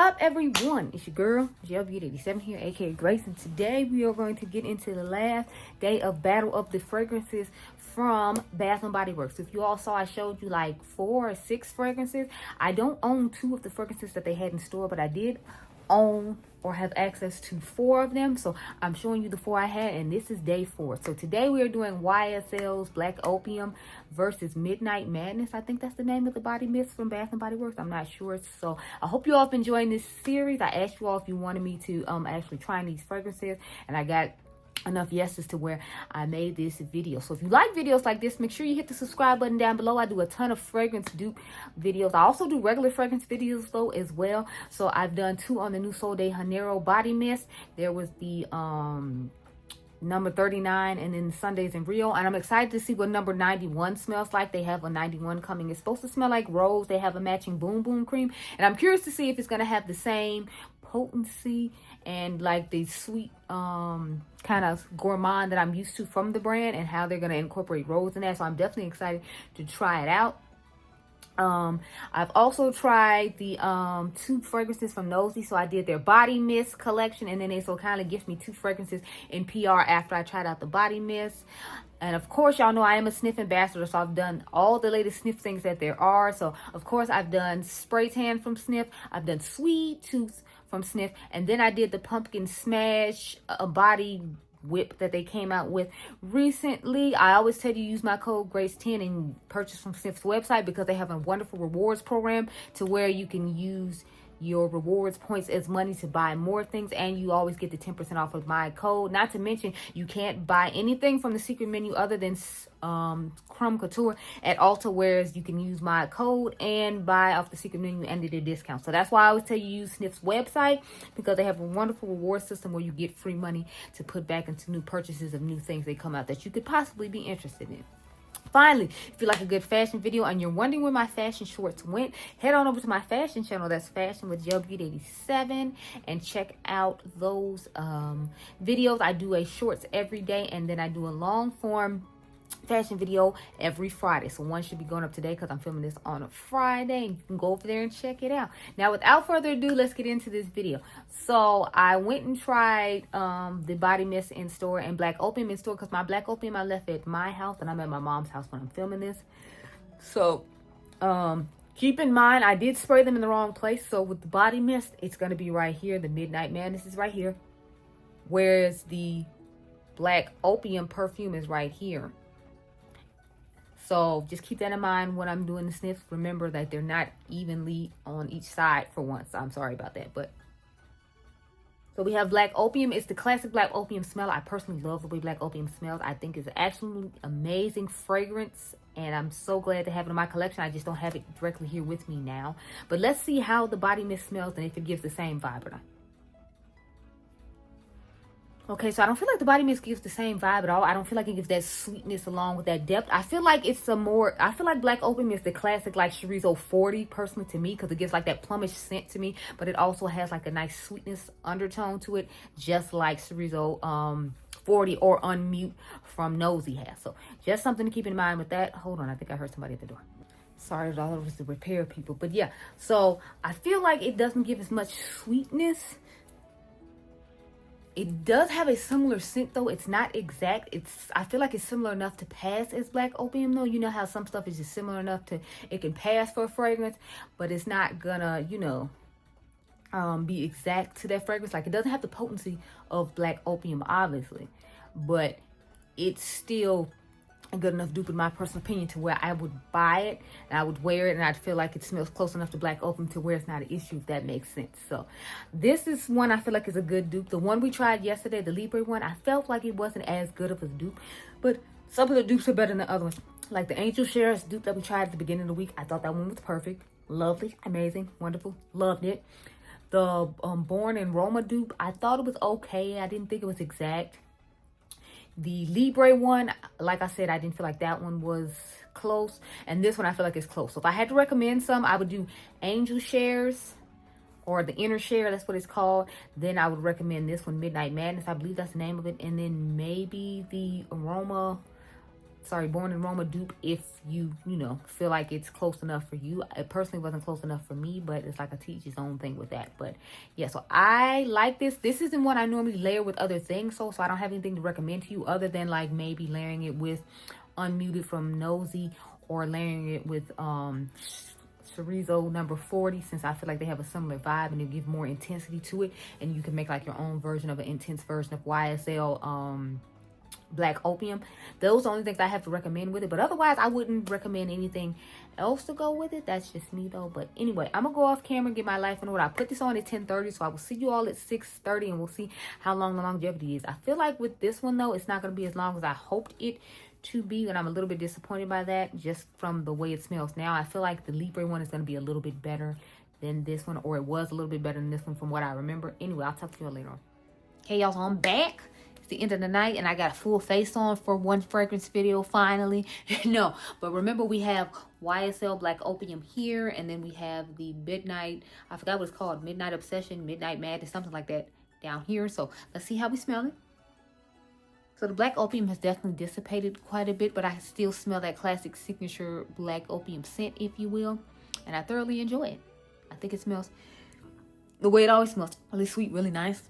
up, everyone? It's your girl, Gelbeauty-QM here, aka Grace, and today we are going to get into the last day of Battle of the Fragrances from Bath & Body Works. If you all saw, I showed you like 4 or 6 fragrances. I don't own 2 of the fragrances that they had in store, but I did own or have access to 4 of them, so I'm showing you the 4 I had, and this is day 4. So today we are doing YSL's Black Opium versus Midnight Madness. I think that's the name of the body mist from Bath & Body Works. I'm not sure. So I hope you all have been enjoying this series. I asked you all if you wanted me to actually try these fragrances, and I got enough yeses to where I made this video. So if you like videos like this, make sure you hit the subscribe button down below. I do a ton of fragrance dupe videos. I also do regular fragrance videos though as well. So I've done 2 on the new Sol de Janeiro body mist. There was the number 39 and then Sundays in Rio, and I'm excited to see what number 91 smells like. They have a 91 coming. It's supposed to smell like rose. They have a matching boom boom cream, and I'm curious to see if it's going to have the same potency and like the sweet kind of gourmand that I'm used to from the brand, and how they're going to incorporate rose in that. So I'm definitely excited to try it out. I've also tried the 2 fragrances from Nosy. So I did their body mist collection, and then they so kind of gift me 2 fragrances in PR after I tried out the body mist. And of course, y'all know I am a Snif ambassador, so I've done all the latest Snif things that there are. So of course I've done Spray Tan from Snif, I've done Sweet Tooth from Snif, and then I did the Pumpkin Smash body whip that they came out with recently. I always tell you, use my code GRACE10 and purchase from Snif's website, because they have a wonderful rewards program to where you can use your rewards points as money to buy more things, and you always get the 10% off of my code. Not to mention, you can't buy anything from the secret menu other than Crumb Couture at Ulta, whereas you can use my code and buy off the secret menu and get a discount. So that's why I always tell you, use Snif's website, because they have a wonderful reward system where you get free money to put back into new purchases of new things they come out that you could possibly be interested in. Finally, if you like a good fashion video and you're wondering where my fashion shorts went, head on over to my fashion channel. That's Fashion with Gelbeauty87, and check out those videos. I do a shorts every day, and then I do a long form fashion video every Friday. So one should be going up today, because I'm filming this on a Friday, and you can go over there and check it out. Now, without further ado, let's get into this video. So I went and tried the body mist in store and Black Opium in store, because my Black Opium I left at my house, and I'm at my mom's house when I'm filming this. So keep in mind, I did spray them in the wrong place. So with the body mist, it's going to be right here. The Midnight Madness is right here, whereas the Black Opium perfume is right here. So just keep that in mind when I'm doing the sniffs. Remember that they're not evenly on each side for once. I'm sorry about that. But so we have Black Opium. It's the classic Black Opium smell. I personally love the way Black Opium smells. I think it's actually amazing fragrance, and I'm so glad to have it in my collection. I just don't have it directly here with me now. But let's see how the body mist smells and if it gives the same vibe or not. Okay, so I don't feel like the body mist gives the same vibe at all. I don't feel like it gives that sweetness along with that depth. I feel like it's I feel like Black Opium is the classic like Chorizo 40 personally to me, because it gives like that plumish scent to me, but it also has like a nice sweetness undertone to it, just like Chorizo 40 or Unmute from Nosy has. So just something to keep in mind with that. Hold on, I think I heard somebody at the door. Sorry, all of us the repair people. But yeah, so I feel like it doesn't give as much sweetness. It does have a similar scent though. It's not exact. I feel like it's similar enough to pass as Black Opium though. You know how some stuff is just similar enough to it can pass for a fragrance, but it's not gonna, you know, be exact to that fragrance. Like, it doesn't have the potency of Black Opium, obviously, but it's still a good enough dupe in my personal opinion to where I would buy it and I would wear it, and I'd feel like it smells close enough to Black Opium to where it's not an issue, if that makes sense. So this is one I feel like is a good dupe. The one we tried yesterday, the Libre one, I felt like it wasn't as good of a dupe, but some of the dupes are better than the other ones. Like the Angel Shares dupe that we tried at the beginning of the week, I thought that one was perfect, lovely, amazing, wonderful, loved it. The Born in Roma dupe, I thought it was okay. I didn't think it was exact. The Libre one, like I said, I didn't feel like that one was close. And this one, I feel like it's close. So if I had to recommend some, I would do Angel Shares, or the Inner Share, that's what it's called. Then I would recommend this one, Midnight Madness. I believe that's the name of it. And then maybe the Aroma Born in Roma dupe if you know, feel like it's close enough for you. It personally wasn't close enough for me, but it's like a teach his own thing with that. But yeah, so I like this. This isn't what I normally layer with other things, so I don't have anything to recommend to you other than like maybe layering it with Unmuted from Nosy, or layering it with Chorizo number 40, since I feel like they have a similar vibe and they give more intensity to it, and you can make like your own version of an intense version of YSL Black Opium. Those are the only things I have to recommend with it, but otherwise I wouldn't recommend anything else to go with it. That's just me though. But anyway, I'm gonna go off camera and get my life in order. I put this on at 10:30, so I will see you all at 6:30 and we'll see how long the longevity is. I feel like with this one though, it's not gonna be as long as I hoped it to be, and I'm a little bit disappointed by that just from the way it smells now. I feel like the Libre one is going to be a little bit better than this one, or it was a little bit better than this one from what I remember. Anyway, I'll talk to you all later on. Okay, y'all, so I'm back. It's the end of the night and I got a full face on for one fragrance video finally. No, but remember we have YSL Black Opium here, and then we have the Midnight, I forgot what it's called, Midnight Obsession, Midnight Madness, something like that down here. So let's see how we smell it. So the Black Opium has definitely dissipated quite a bit, but I still smell that classic signature Black Opium scent, if you will. And I thoroughly enjoy it. I think it smells the way it always smells. Really sweet, really nice.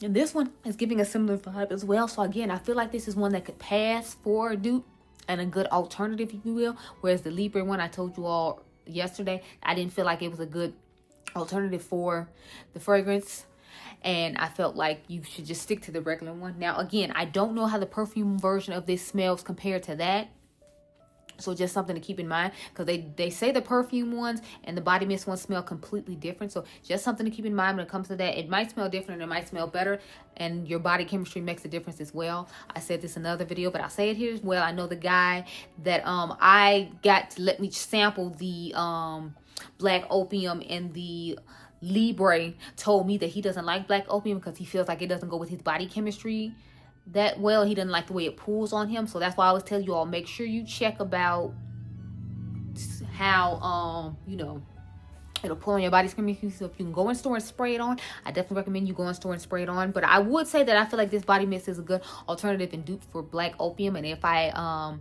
And this one is giving a similar vibe as well. So again, I feel like this is one that could pass for a dupe and a good alternative, if you will. Whereas the Libre one, I told you all yesterday, I didn't feel like it was a good alternative for the fragrance. And I felt like you should just stick to the regular one. Now, again, I don't know how the perfume version of this smells compared to that. So just something to keep in mind, because they say the perfume ones and the body mist ones smell completely different. So just something to keep in mind when it comes to that. It might smell different and it might smell better, and your body chemistry makes a difference as well. I said this in another video, but I'll say it here as well. I know the guy that I got to let me sample the Black Opium and the Libre told me that he doesn't like Black Opium because he feels like it doesn't go with his body chemistry that well. He doesn't like the way it pulls on him. So that's why I always tell you all, make sure you check about how you know, it'll pull on your body's chemistry. So if you can go in store and spray it on, I definitely recommend you go in store and spray it on. But I would say that I feel like this body mist is a good alternative and dupe for Black Opium. And if I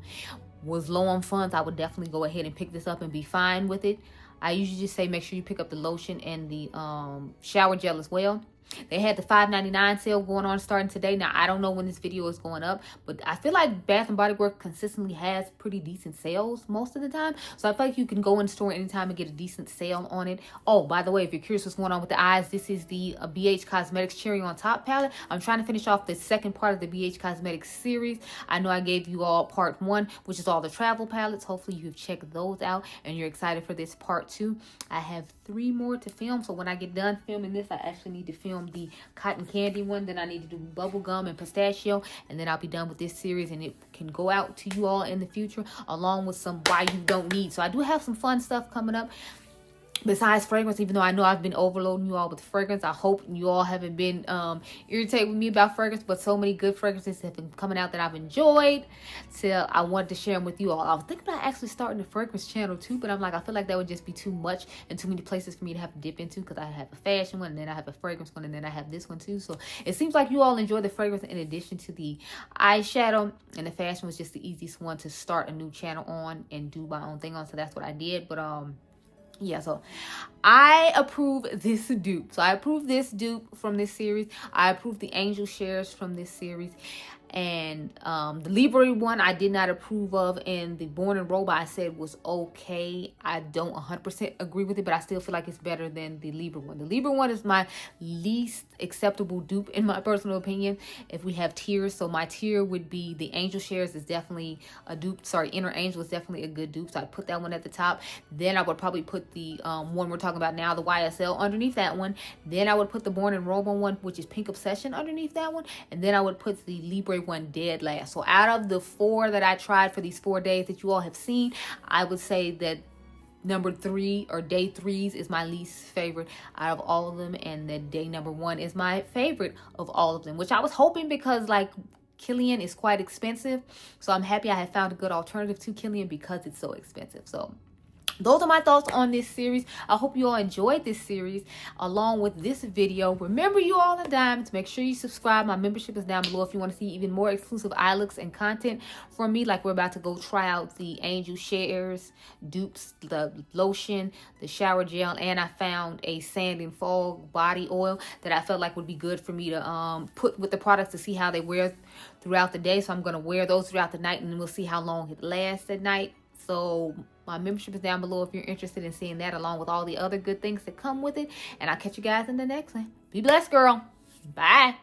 was low on funds, I would definitely go ahead and pick this up and be fine with it. I usually just say make sure you pick up the lotion and the shower gel as well. They had the $5.99 sale going on starting today. Now, I don't know when this video is going up, but I feel like Bath & Body Works consistently has pretty decent sales most of the time. So I feel like you can go in store anytime and get a decent sale on it. Oh, by the way, if you're curious what's going on with the eyes, this is the BH Cosmetics Cherry on Top palette. I'm trying to finish off the second part of the BH Cosmetics series. I know I gave you all part 1, which is all the travel palettes. Hopefully you've checked those out and you're excited for this part 2. I have 3 more to film. So when I get done filming this, I actually need to film the cotton candy one. Then I need to do bubblegum and pistachio, and then I'll be done with this series, and it can go out to you all in the future along with some why you don't need. So I do have some fun stuff coming up besides fragrance, even though I know I've been overloading you all with fragrance. I hope you all haven't been irritated with me about fragrance, but so many good fragrances have been coming out that I've enjoyed, so I wanted to share them with you all. I was thinking about actually starting a fragrance channel too, but I'm like, I feel like that would just be too much and too many places for me to have to dip into, because I have a fashion one, and then I have a fragrance one, and then I have this one too. So it seems like you all enjoy the fragrance in addition to the eyeshadow, and the fashion was just the easiest one to start a new channel on and do my own thing on, so that's what I did. But yeah, so I approve this dupe. So I approve this dupe from this series. I approve the Angel Shares from this series. And the Libre one I did not approve of, and the Born in Roma I said was okay. I don't 100% agree with it, but I still feel like it's better than the Libre one. The Libre one is my least acceptable dupe in my personal opinion if we have tiers. So my tier would be the Angel Shares is definitely a dupe. Sorry, Inner Angel is definitely a good dupe, so I'd put that one at the top. Then I would probably put the one we're talking about now, the YSL, underneath that one. Then I would put the Born in Roma one, which is Pink Obsession, underneath that one. And then I would put the Libre one dead last. So out of the 4 that I tried for these 4 days that you all have seen, I would say that number 3 or day 3s is my least favorite out of all of them, and that day number 1 is my favorite of all of them, which I was hoping, because like Kilian is quite expensive, so I'm happy I have found a good alternative to Kilian because it's so expensive. So those are my thoughts on this series. I hope you all enjoyed this series along with this video. Remember, you all in diamonds, make sure you subscribe. My membership is down below if you want to see even more exclusive eye looks and content from me. Like, we're about to go try out the Angel Shares dupes, the lotion, the shower gel, and I found a sand and fog body oil that I felt like would be good for me to put with the products to see how they wear throughout the day. So I'm going to wear those throughout the night, and then we'll see how long it lasts at night. So my membership is down below if you're interested in seeing that, along with all the other good things that come with it. And I'll catch you guys in the next one. Be blessed, girl. Bye.